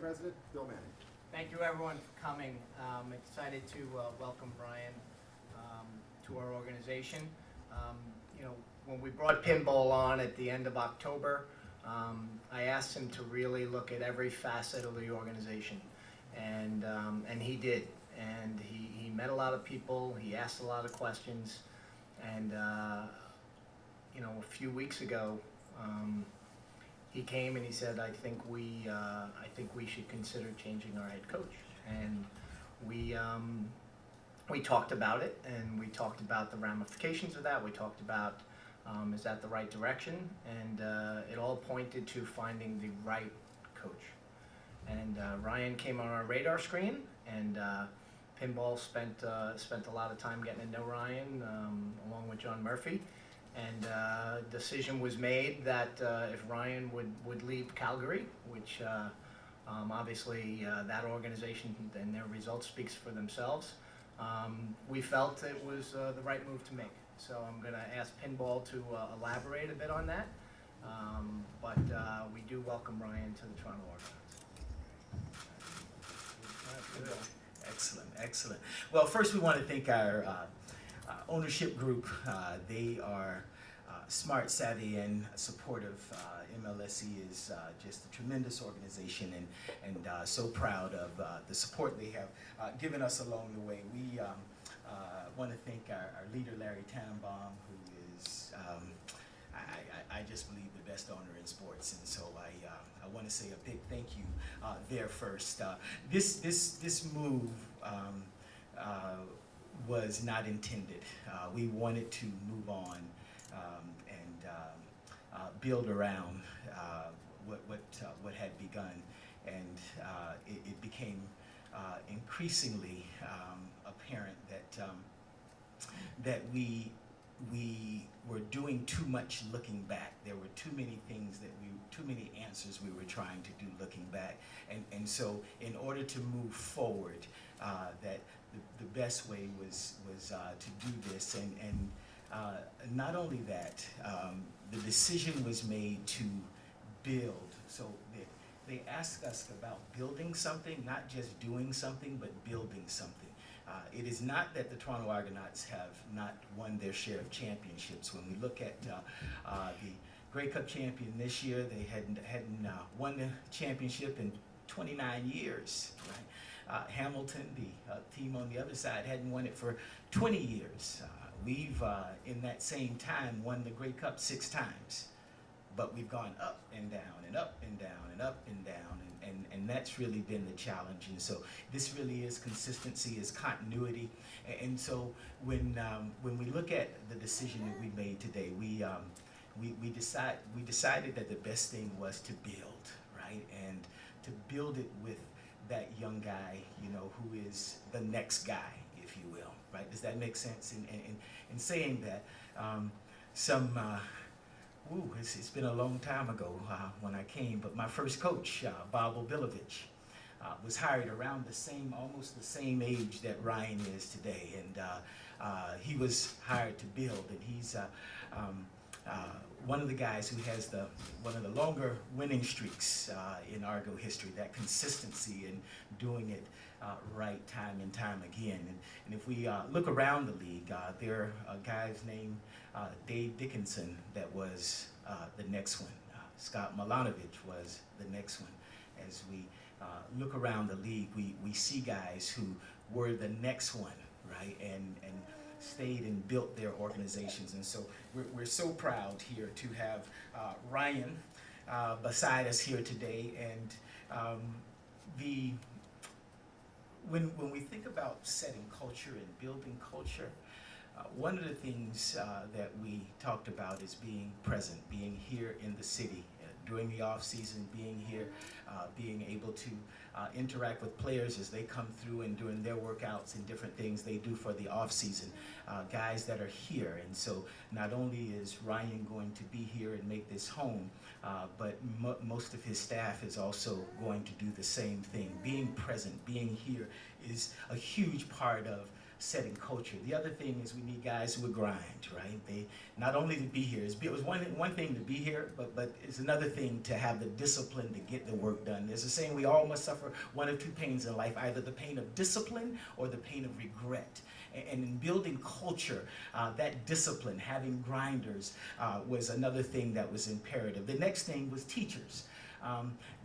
President Bill Manning. Thank you everyone for coming. I'm excited to welcome Ryan to our organization. When we brought Pinball on at the end of October, I asked him to really look at every facet of the organization, and he did. And he met a lot of people, he asked a lot of questions, and a few weeks ago, he came and he said, I think we should consider changing our head coach. And we talked about it, and we talked about the ramifications of that. We talked about, is that the right direction? And it all pointed to finding the right coach. And Ryan came on our radar screen, and Pinball spent a lot of time getting to know Ryan, along with John Murphy. And decision was made that if Ryan would leave Calgary, which obviously that organization and their results speaks for themselves, we felt it was the right move to make. So I'm going to ask Pinball to elaborate a bit on that, but we do welcome Ryan to the Toronto Argonauts. Excellent, excellent. Well, first we want to thank our ownership group. They are smart, savvy, and supportive. MLSE is just a tremendous organization, and so proud of the support they have given us along the way. We want to thank our leader, Larry Tannenbaum, who is, I just believe, the best owner in sports, and so I want to say a big thank you there first. This move was not intended. We wanted to move on and build around what had begun, and it became increasingly apparent that we were doing too much looking back. There were too many things too many answers we were trying to do looking back, and so in order to move forward, that the best way was to do this, and not only that, the decision was made to build. So they asked us about building something, not just doing something, but building something. It is not that the Toronto Argonauts have not won their share of championships. When we look at the Grey Cup champion this year, they hadn't won the championship in 29 years. Right? Hamilton, the team on the other side, hadn't won it for 20 years. We've, in that same time, won the Grey Cup 6 times. But we've gone up and down and up and down and up and down, and that's really been the challenge. And so this really is consistency, is continuity. And so when we look at the decision that we made today, we decided that the best thing was to build, right? And to build it with that young guy, who is the next guy, if you will, right? Does that make sense? In saying that, it's been a long time ago when I came, but my first coach, Bob Obilovich, was hired around almost the same age that Ryan is today, and he was hired to build, and he's one of the guys who has one of the longer winning streaks in Argo history, that consistency in doing it right time and time again. And if we look around the league, there are guys named Dave Dickinson that was the next one. Scott Milanovic was the next one. As we look around the league, we see guys who were the next one, right? And stayed and built their organizations. And so we're so proud here to have Ryan beside us here today. And when we think about setting culture and building culture, one of the things that we talked about is being present, being here in the city during the off season, being here, being able to interact with players as they come through and during their workouts and different things they do for the off season, guys that are here. And so not only is Ryan going to be here and make this home, but most of his staff is also going to do the same thing. Being present, being here is a huge part of setting culture. The other thing is we need guys who would grind, right? They not only to be here. It was one thing to be here, but it's another thing to have the discipline to get the work done. There's a saying, we all must suffer one of two pains in life, either the pain of discipline or the pain of regret. And in building culture, that discipline, having grinders, was another thing that was imperative. The next thing was teachers.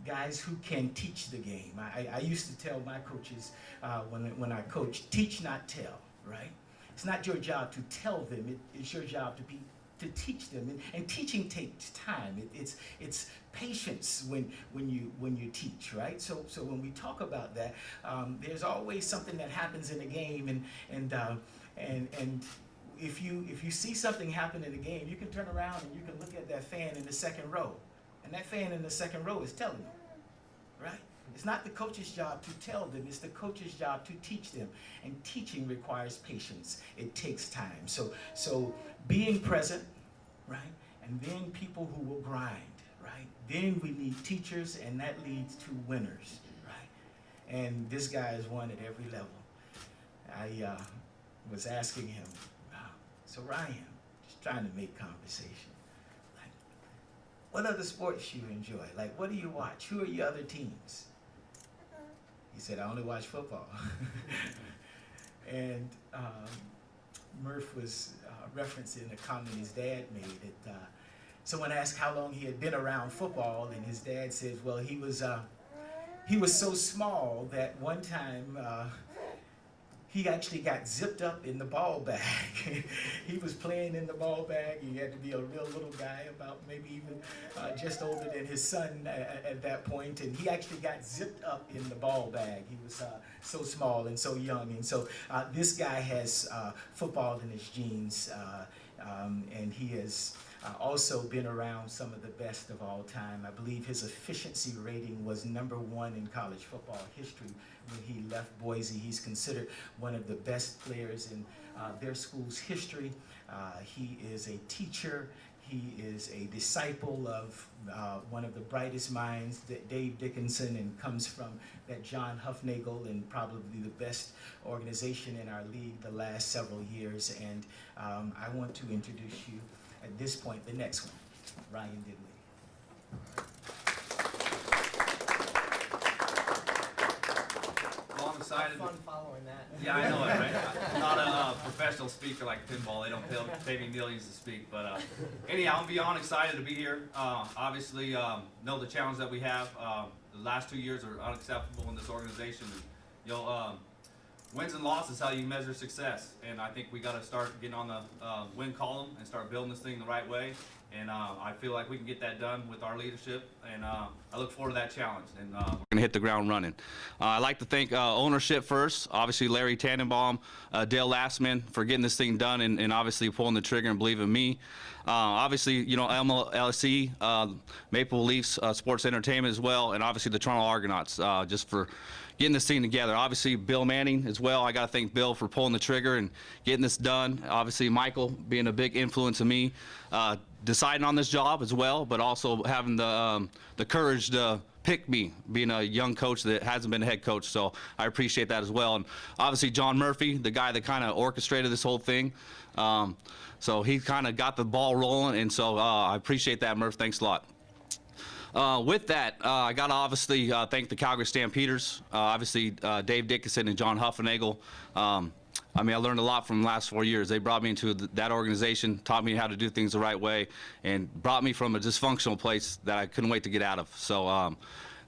Guys who can teach the game. I used to tell my coaches when I coached, teach, not tell, right? It's not your job to tell them, it's your job to teach them. And teaching takes time. It's patience when you teach, right? So when we talk about that, there's always something that happens in a game, and if you see something happen in a game, you can turn around and you can look at that fan in the second row. And that fan in the second row is telling you, right? It's not the coach's job to tell them, it's the coach's job to teach them. And teaching requires patience. It takes time. So being present, right? And then people who will grind, right? Then we need teachers, and that leads to winners, right? And this guy is one at every level. I was asking him, so Ryan, just trying to make conversation. What other sports you enjoy? Like, what do you watch? Who are your other teams? He said, I only watch football. And Murph was referencing a comment his dad made. Someone asked how long he had been around football, and his dad says, well, he was so small that one time he actually got zipped up in the ball bag. He was playing in the ball bag. He had to be a real little guy, about maybe even just older than his son at that point. And he actually got zipped up in the ball bag. He was so small and so young. And so this guy has football in his genes, and he has also been around some of the best of all time. I believe his efficiency rating was #1 in college football history when he left Boise. He's considered one of the best players in their school's history. He is a teacher. He is a disciple of one of the brightest minds, Dave Dickinson, and comes from that John Huffnagel and probably the best organization in our league the last several years. And I want to introduce you at this point, the next one, Ryan Dinwiddie. Well, I'm excited. Fun following that. Yeah, I know it, right? I'm not a professional speaker like Pinball. They don't pay me millions to speak. But anyhow, I'm beyond excited to be here. Obviously, know the challenge that we have. The last 2 years are unacceptable in this organization. Wins and losses is how you measure success, and I think we got to start getting on the win column and start building this thing the right way. And I feel like we can get that done with our leadership, and I look forward to that challenge. And we're going to hit the ground running. I'd like to thank ownership first, obviously Larry Tannenbaum, Dale Lastman for getting this thing done, and obviously pulling the trigger and believing in me. Obviously, MLSE, Maple Leafs Sports Entertainment as well, and obviously the Toronto Argonauts just for getting this thing together. Obviously, Bill Manning as well. I got to thank Bill for pulling the trigger and getting this done. Obviously, Michael being a big influence on me, deciding on this job as well, but also having the courage to pick me, being a young coach that hasn't been a head coach. So I appreciate that as well. And obviously, John Murphy, the guy that kind of orchestrated this whole thing. So he kind of got the ball rolling, and so I appreciate that, Murph. Thanks a lot. With that, I got to obviously thank the Calgary Stampeders, obviously Dave Dickinson and John Huffnagel. I learned a lot from the last 4 years. They brought me into that organization, taught me how to do things the right way, and brought me from a dysfunctional place that I couldn't wait to get out of. So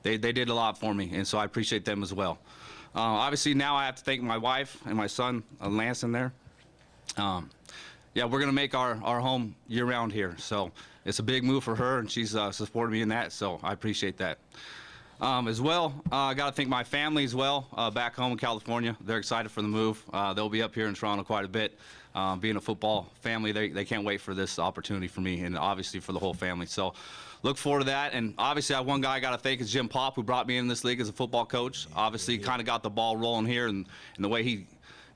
they did a lot for me, and so I appreciate them as well. Obviously, now I have to thank my wife and my son, Lance, in there. Yeah, we're going to make our home year-round here. So it's a big move for her, and she's supported me in that, so I appreciate that. As well, I got to thank my family as well, back home in California. They're excited for the move. They'll be up here in Toronto quite a bit. Being a football family, they can't wait for this opportunity for me, and obviously for the whole family. So look forward to that. And obviously, one guy I got to thank is Jim Popp, who brought me in this league as a football coach. Obviously, kind of got the ball rolling here, and the way he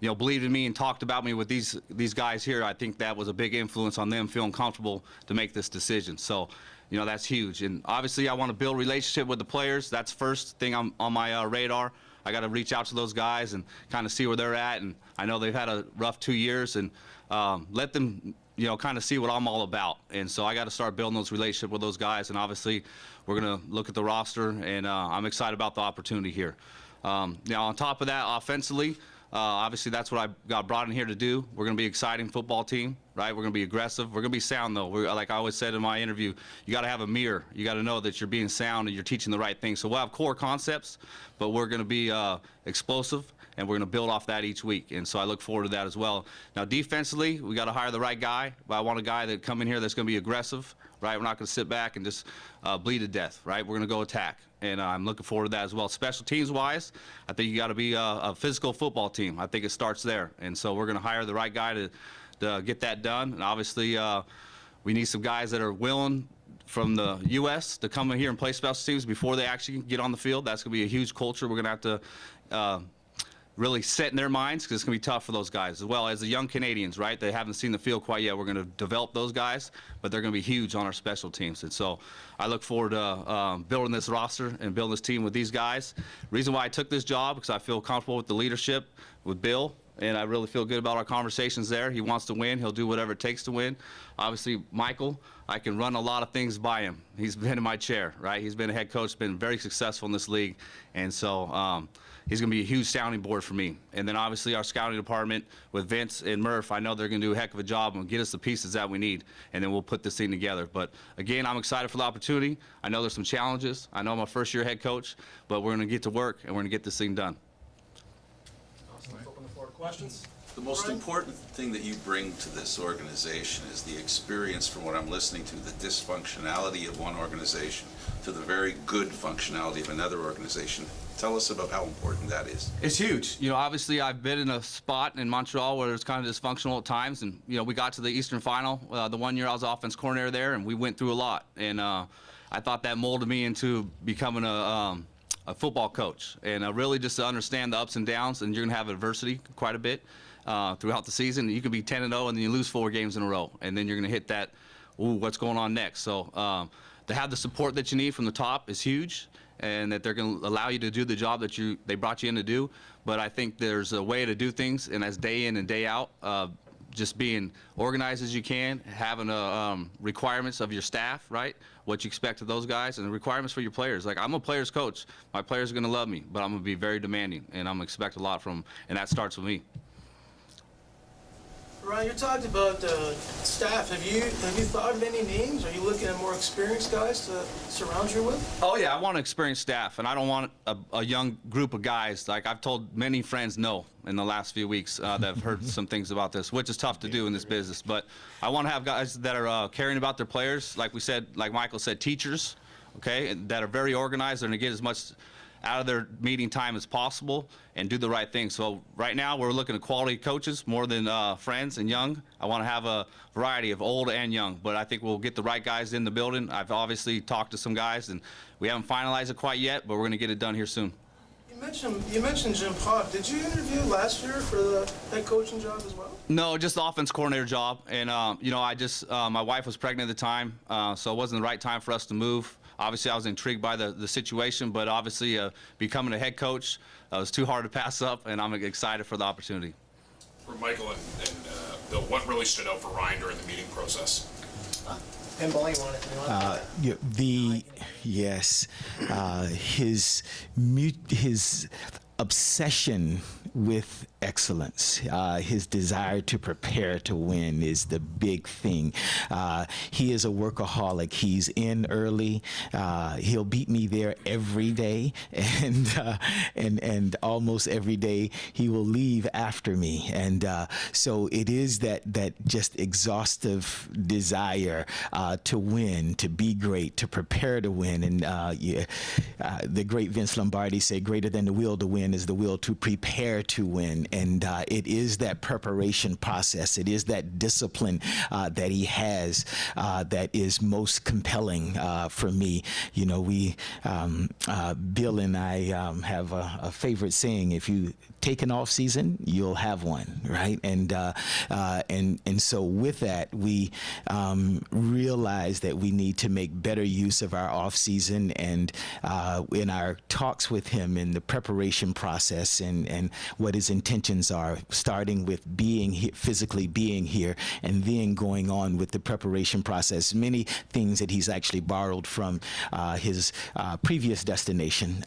believed in me and talked about me with these guys here, I think that was a big influence on them feeling comfortable to make this decision. So, that's huge. And obviously, I want to build relationship with the players. That's first thing on my radar. I got to reach out to those guys and kind of see where they're at. And I know they've had a rough 2 years, and let them, kind of see what I'm all about. And so I got to start building those relationships with those guys. And obviously, we're going to look at the roster, and I'm excited about the opportunity here. Now, on top of that, offensively, obviously that's what I got brought in here to do. We're going to be an exciting football team, right? We're going to be aggressive. We're going to be sound, though. Like I always said in my interview, you got to have a mirror. You got to know that you're being sound and you're teaching the right things. So we'll have core concepts, but we're going to be explosive, and we're going to build off that each week. And so I look forward to that as well. Now, defensively, we got to hire the right guy. But I want a guy that come in here that's going to be aggressive, right? We're not going to sit back and just bleed to death, right? We're going to go attack. And I'm looking forward to that as well. Special teams-wise, I think you got to be a physical football team. I think it starts there. And so we're going to hire the right guy to get that done. And obviously, we need some guys that are willing from the U.S. to come in here and play special teams before they actually get on the field. That's going to be a huge culture. We're going to have to really set in their minds, because it's going to be tough for those guys, as well as the young Canadians, right? They haven't seen the field quite yet. We're going to develop those guys, but they're going to be huge on our special teams. And so I look forward to building this roster and building this team with these guys. Reason why I took this job, because I feel comfortable with the leadership with Bill, and I really feel good about our conversations there. He wants to win. He'll do whatever it takes to win. Obviously, Michael, I can run a lot of things by him. He's been in my chair, right? He's been a head coach, been very successful in this league. And so he's going to be a huge sounding board for me. And then obviously our scouting department with Vince and Murph, I know they're going to do a heck of a job and get us the pieces that we need, and then we'll put this thing together. But again, I'm excited for the opportunity. I know there's some challenges. I know I'm a first-year head coach, but we're going to get to work, and we're going to get this thing done. Awesome. Let's open the floor to questions. The most important thing that you bring to this organization is the experience, from what I'm listening to, the dysfunctionality of one organization to the very good functionality of another organization. Tell us about how important that is. It's huge. Obviously I've been in a spot in Montreal where it's kind of dysfunctional at times, and we got to the Eastern Final the 1 year I was offense coordinator there, and we went through a lot. And I thought that molded me into becoming a football coach, and really just to understand the ups and downs. And you're going to have adversity quite a bit throughout the season. You could be 10-0 and then you lose 4 games in a row, and then you're going to hit that, ooh, what's going on next? So to have the support that you need from the top is huge, and that they're going to allow you to do the job that they brought you in to do. But I think there's a way to do things, and as day in and day out, just being organized as you can, having requirements of your staff, right? What you expect of those guys, and the requirements for your players. Like, I'm a player's coach. My players are going to love me, but I'm going to be very demanding, and I'm going to expect a lot from them, and that starts with me. Ryan, you talked about staff. Have you thought of any names? Are you looking at more experienced guys to surround you with? Oh yeah, I want an experienced staff, and I don't want a young group of guys. Like, I've told many friends no in the last few weeks that have heard some things about this, which is tough to do in this business. But I want to have guys that are caring about their players, like we said, like Michael said, teachers, okay, that are very organized. They're going to get as much out of their meeting time as possible and do the right thing. So right now we're looking at quality coaches more than friends and young. I want to have a variety of old and young, but I think we'll get the right guys in the building. I've obviously talked to some guys, and we haven't finalized it quite yet, but we're going to get it done here soon. You mentioned Jim Pop. Did you interview last year for the head coaching job as well? No, just the offense coordinator job. And I just my wife was pregnant at the time, so it wasn't the right time for us to move. Obviously, I was intrigued by the situation, but obviously becoming a head coach was too hard to pass up, and I'm excited for the opportunity. For Michael and Bill, what really stood out for Ryan during the meeting process? Pinball, his obsession with excellence, his desire to prepare to win is the big thing. He is a workaholic. He's in early. He'll beat me there every day, and almost every day he will leave after me. And so it is that just exhaustive desire to win, to be great, to prepare to win. And the great Vince Lombardi said, "Greater than the will to win is the will to prepare to win." And it is that preparation process, it is that discipline that he has that is most compelling for me. We, Bill and I have a favorite saying: if you take an off season, you'll have one, right? And so with that, we realize that we need to make better use of our off season. And in our talks with him in the preparation process and what his intentions are, starting with being here, physically being here, and then going on with the preparation process. Many things that he's actually borrowed from his previous destination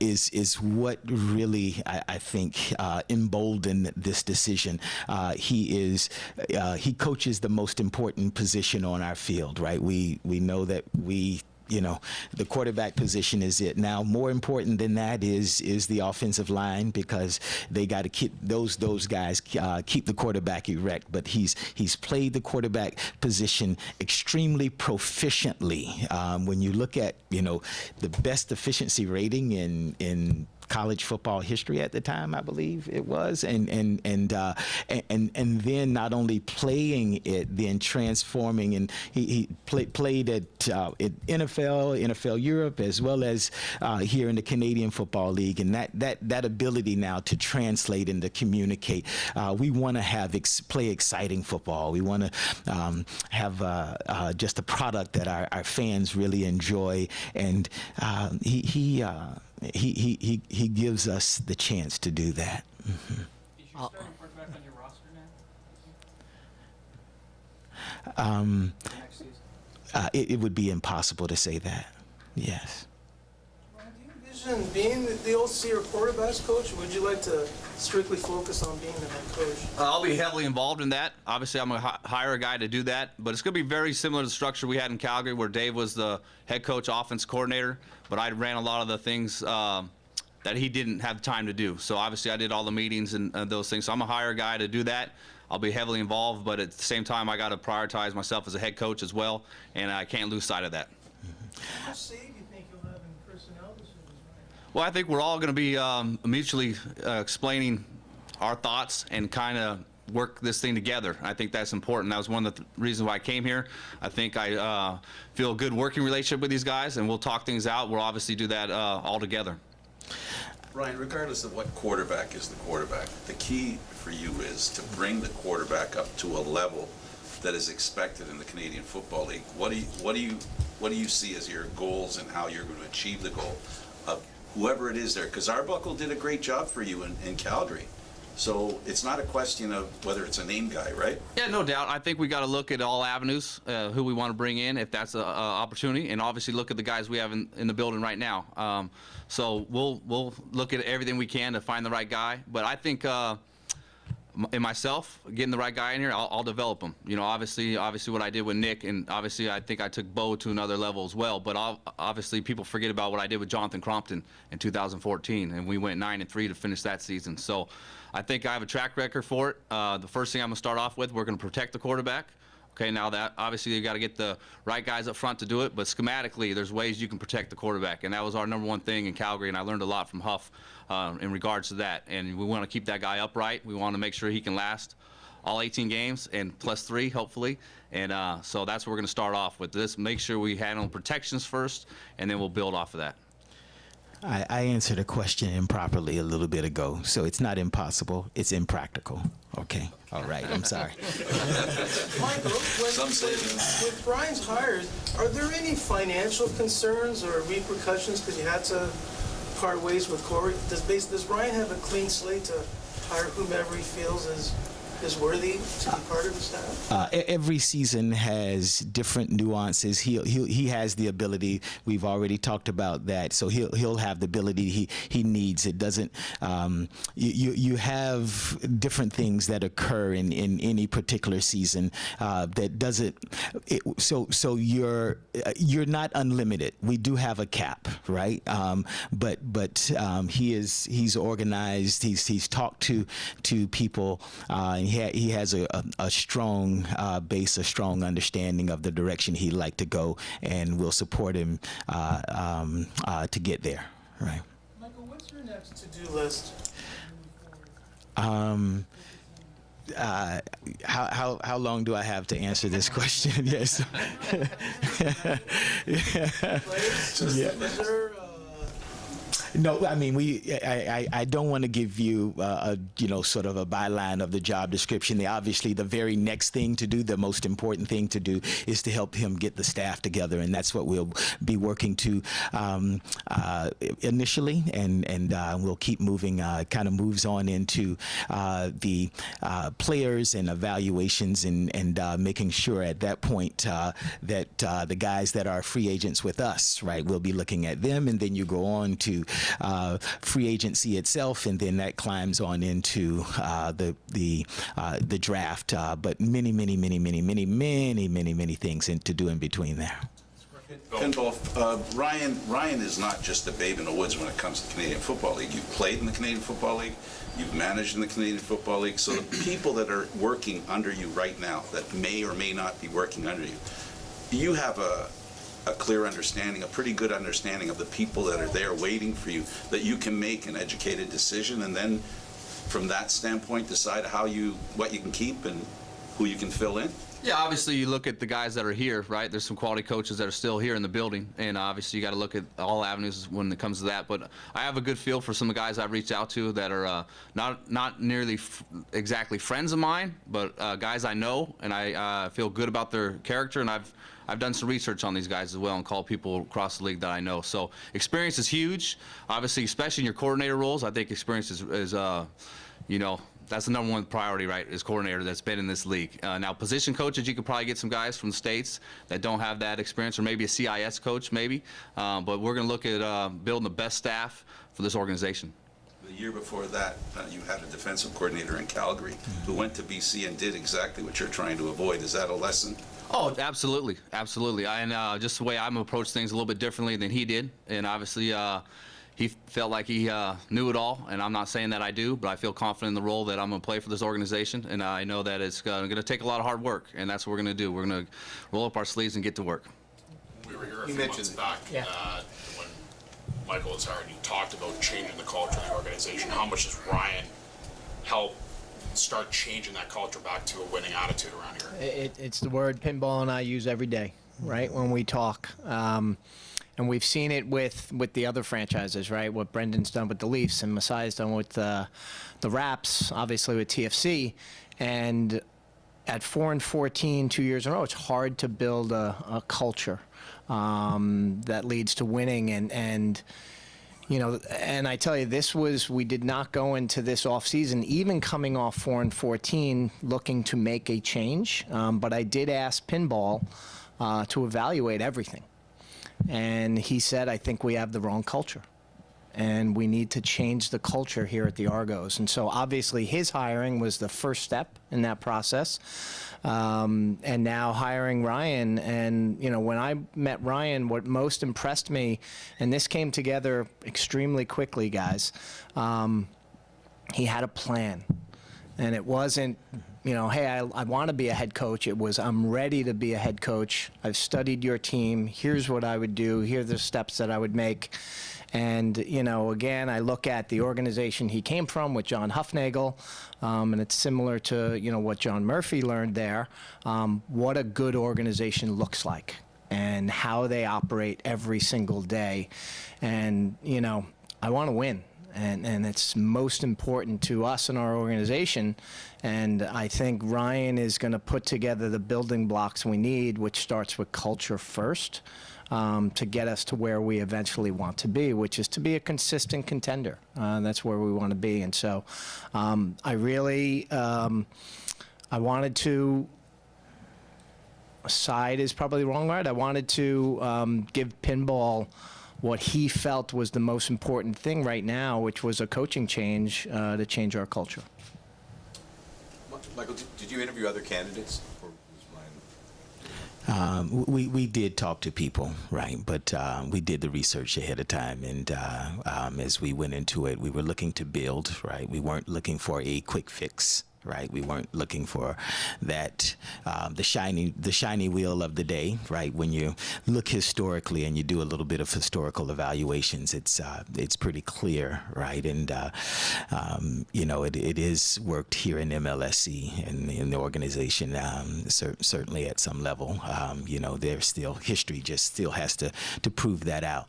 is what really, I think, emboldened this decision. He coaches the most important position on our field, right? We know that the quarterback position is it. Now, more important than that is the offensive line, because they got to keep those guys keep the quarterback erect. But he's played the quarterback position extremely proficiently. When you look at the best efficiency rating in college football history at the time, I believe it was, and then not only playing it, then transforming, and he played at NFL Europe, as well as here in the Canadian Football League, and that ability now to translate and to communicate. We want to play exciting football. We want to have just a product that our fans really enjoy, and he gives us the chance to do that. Mm-hmm. Is your starting quarterback on your roster now? Next season? It would be impossible to say that. Yes. Ryan, do you envision being the OC or quarterbacks coach, or would you like to strictly focus on being the head coach? I'll be heavily involved in that. Obviously, I'm going to hire a guy to do that, but it's going to be very similar to the structure we had in Calgary, where Dave was the head coach, offense coordinator, but I ran a lot of the things that he didn't have time to do. So obviously, I did all the meetings and those things. So I'm going to hire a guy to do that. I'll be heavily involved, but at the same time, I got to prioritize myself as a head coach as well, and I can't lose sight of that. How much say do you think you'll have in personnel decisions, Ryan? Well, I think we're all going to be mutually explaining our thoughts and kind of work this thing together. I think that's important. That was one of the reasons why I came here. I think I feel a good working relationship with these guys, and we'll talk things out. We'll obviously do that all together. Ryan, regardless of what quarterback is the quarterback, the key for you is to bring the quarterback up to a level that is expected in the Canadian Football League. What do you see as your goals and how you're going to achieve the goal of whoever it is there? Because Arbuckle did a great job for you in Calgary. So it's not a question of whether it's a name guy, right? Yeah, no doubt. I think we got to look at all avenues, who we want to bring in, if that's an opportunity, and obviously look at the guys we have in the building right now. So we'll look at everything we can to find the right guy. But I think in myself, getting the right guy in here, I'll develop him. Obviously what I did with Nick, and obviously I think I took Bo to another level as well. But obviously people forget about what I did with Jonathan Crompton in 2014, and we went 9-3 to finish that season. So I think I have a track record for it. The first thing I'm going to start off with, we're going to protect the quarterback. Okay, now that obviously you got to get the right guys up front to do it, but schematically there's ways you can protect the quarterback, and that was our number one thing in Calgary, and I learned a lot from Huff in regards to that. And we want to keep that guy upright. We want to make sure he can last all 18 games and +3 hopefully, and so that's what we're going to start off with. This make sure we handle protections first, and then we'll build off of that. I answered a question improperly a little bit ago, so it's not impossible, it's impractical. Okay, all right, I'm sorry. Michael, with Brian's hires, are there any financial concerns or repercussions because you had to part ways with Corey? Does Brian have a clean slate to hire whomever he feels is worthy to be part of the staff? Every season has different nuances. He has the ability. We've already talked about that. So he'll have the ability he needs. It doesn't. You have different things that occur in any particular season that doesn't. So you're not unlimited. We do have a cap, right? But he's organized. He's talked to people. And he has a strong base, a strong understanding of the direction he'd like to go, and we'll support him to get there. Right. Michael, what's your next to-do list? How long do I have to answer this question? Yes. Is there No, I mean, I don't want to give you, sort of a byline of the job description. Obviously, the very next thing to do, the most important thing to do, is to help him get the staff together, and that's what we'll be working to initially, and we'll keep moving. Kind of moves on into the players and evaluations, and making sure at that point that the guys that are free agents with us, right, we'll be looking at them, and then you go on to free agency itself, and then that climbs on into the draft. But many things to do in between there. Pinball, Ryan is not just a babe in the woods when it comes to the Canadian Football League. You've played in the Canadian Football League. You've managed in the Canadian Football League. So the people that are working under you right now, that may or may not be working under you, you have a clear understanding, a pretty good understanding of the people that are there waiting for you, that you can make an educated decision, and then from that standpoint decide what you can keep and who you can fill in? Yeah, obviously you look at the guys that are here, right? There's some quality coaches that are still here in the building, and obviously you got to look at all avenues when it comes to that. But I have a good feel for some of the guys I've reached out to that are not nearly exactly friends of mine, but guys I know, and I feel good about their character, and I've done some research on these guys as well and called people across the league that I know. So experience is huge, obviously, especially in your coordinator roles. I think experience is that's the number one priority, right, is coordinator that's been in this league. Now, position coaches, you could probably get some guys from the States that don't have that experience, or maybe a CIS coach, maybe. But we're going to look at building the best staff for this organization. The year before that, you had a defensive coordinator in Calgary who went to BC and did exactly what you're trying to avoid. Is that a lesson? Oh, absolutely, absolutely. And just the way I'm approach things a little bit differently than he did, and obviously he felt like he knew it all, and I'm not saying that I do, but I feel confident in the role that I'm going to play for this organization, and I know that it's going to take a lot of hard work, and that's what we're going to do. We're going to roll up our sleeves and get to work. We were here a few months back when Michael was hired. You talked about changing the culture of the organization. How much does Ryan help start changing that culture back to a winning attitude around here? It's the word Pinball and I use every day, right, when we talk. And we've seen it with the other franchises, right? What Brendan's done with the Leafs, and Masai's done with the Raps, obviously with TFC. And at 4-14, 2 years in a row, it's hard to build a culture that leads to winning. And I tell you, we did not go into this offseason, even coming off 4-14, looking to make a change. But I did ask Pinball to evaluate everything. And he said, I think we have the wrong culture, and we need to change the culture here at the Argos. And so obviously his hiring was the first step in that process. And now hiring Ryan, and when I met Ryan, what most impressed me, and this came together extremely quickly, guys, he had a plan. And it wasn't, hey, I want to be a head coach. It was, I'm ready to be a head coach. I've studied your team. Here's what I would do. Here are the steps that I would make. And, again, I look at the organization he came from with John Hufnagel, and it's similar to, what John Murphy learned there, what a good organization looks like and how they operate every single day. And, I want to win. And it's most important to us in our organization. And I think Ryan is going to put together the building blocks we need, which starts with culture first, to get us to where we eventually want to be, which is to be a consistent contender. That's where we want to be. And so I really, I wanted to, side is probably the wrong word. I wanted to give Pinball what he felt was the most important thing right now, which was a coaching change to change our culture. Michael, did you interview other candidates? Or was Ryan? We did talk to people, right? But we did the research ahead of time, and as we went into it, we were looking to build, right? We weren't looking for a quick fix, right? We weren't looking for that the shiny wheel of the day, right? When you look historically and you do a little bit of historical evaluations, it's pretty clear, right? And you know, it is worked here in MLSC and in the organization, certainly at some level. You know, there's still history just still has to prove that out.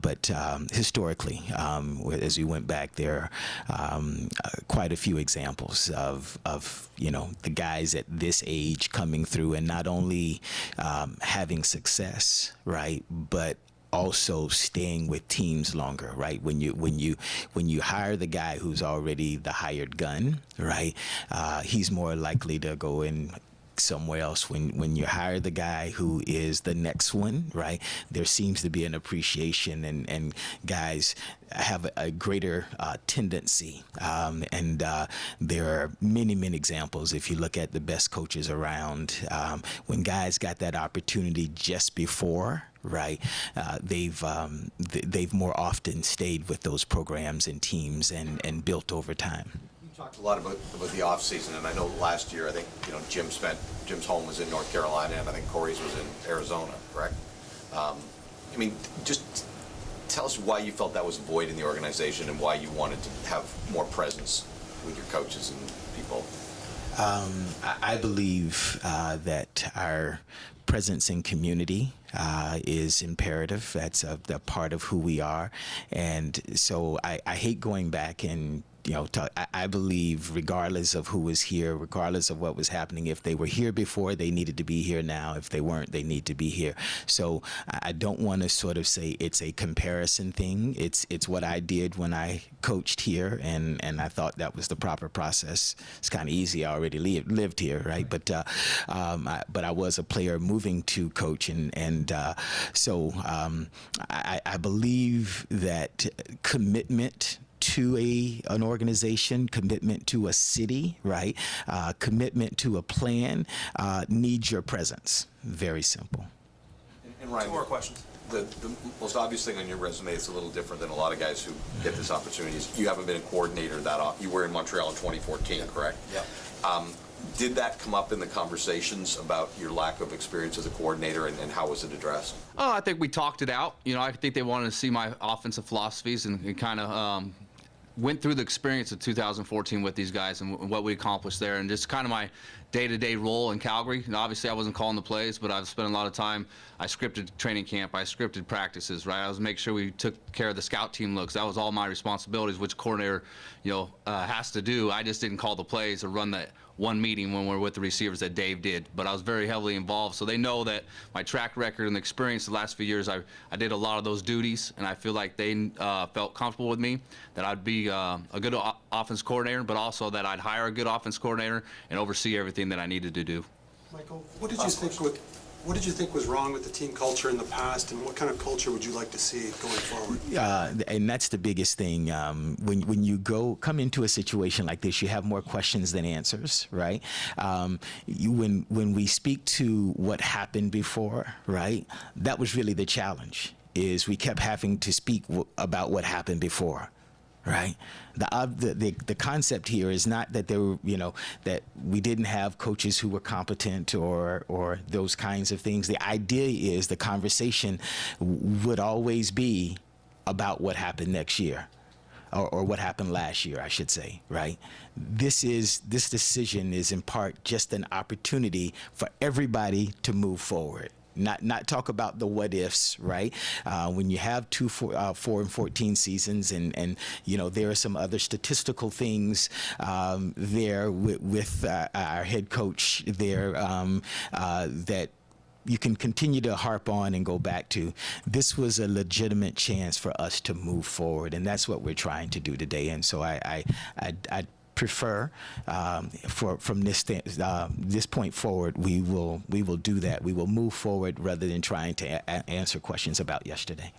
But historically, as we went back there, quite a few examples of you know, the guys at this age coming through and not only having success, right, but also staying with teams longer, right? When you hire the guy who's already the hired gun, right, he's more likely to go in somewhere else. When you hire the guy who is the next one, right, there seems to be an appreciation, and guys have a greater tendency, and there are many examples. If you look at the best coaches around, when guys got that opportunity just before, right, they've more often stayed with those programs and teams and built over time. Talked a lot about the off season, and I know last year, I think, you know, Jim's home was in North Carolina, and I think Corey's was in Arizona, correct? I mean, just tell us why you felt that was a void in the organization and why you wanted to have more presence with your coaches and people. I believe that our presence in community is imperative. That's a part of who we are, and so I hate going back and, you know, I believe regardless of who was here, regardless of what was happening, if they were here before, they needed to be here now. If they weren't, they need to be here. So I don't want to sort of say it's a comparison thing. It's what I did when I coached here, and I thought that was the proper process. It's kind of easy. I already lived here, right? But I was a player moving to coach, and so I believe that commitment to an organization, commitment to a city, right? Commitment to a plan needs your presence. Very simple. And Ryan, 2 more questions. The most obvious thing on your resume that's a little different than a lot of guys who get this opportunity is you haven't been a coordinator that often. You were in Montreal in 2014, correct? Yeah. Did that come up in the conversations about your lack of experience as a coordinator, and how was it addressed? Oh, I think we talked it out. You know, I think they wanted to see my offensive philosophies and kind of went through the experience of 2014 with these guys and what we accomplished there, and just kind of my day-to-day role in Calgary. And obviously I wasn't calling the plays, but I've spent a lot of time. I scripted training camp, I scripted practices, right? I was making sure we took care of the scout team looks. That was all my responsibilities, which coordinator, you know, has to do. I just didn't call the plays or run that one meeting when we're with the receivers that Dave did, but I was very heavily involved. So they know that my track record and the experience the last few years, I did a lot of those duties, and I feel like they felt comfortable with me, that I'd be a good offense coordinator, but also that I'd hire a good offense coordinator and oversee everything that I needed to do. Michael, what did you think was wrong with the team culture in the past, and what kind of culture would you like to see going forward? And that's the biggest thing. When you come into a situation like this, you have more questions than answers, right? When we speak to what happened before, right, that was really the challenge, is we kept having to speak about what happened before. Right. The concept here is not that there were, you know, that we didn't have coaches who were competent or those kinds of things. The idea is the conversation would always be about what happened next year, or what happened last year, I should say. Right. This decision is in part just an opportunity for everybody to move forward. Not talk about the what ifs, right? When you have 4 and 14 seasons, and you know, there are some other statistical things there with our head coach there that you can continue to harp on and go back to. This was a legitimate chance for us to move forward, and that's what we're trying to do today. And so I prefer from this point forward, we will do that. We will move forward rather than trying to answer questions about yesterday.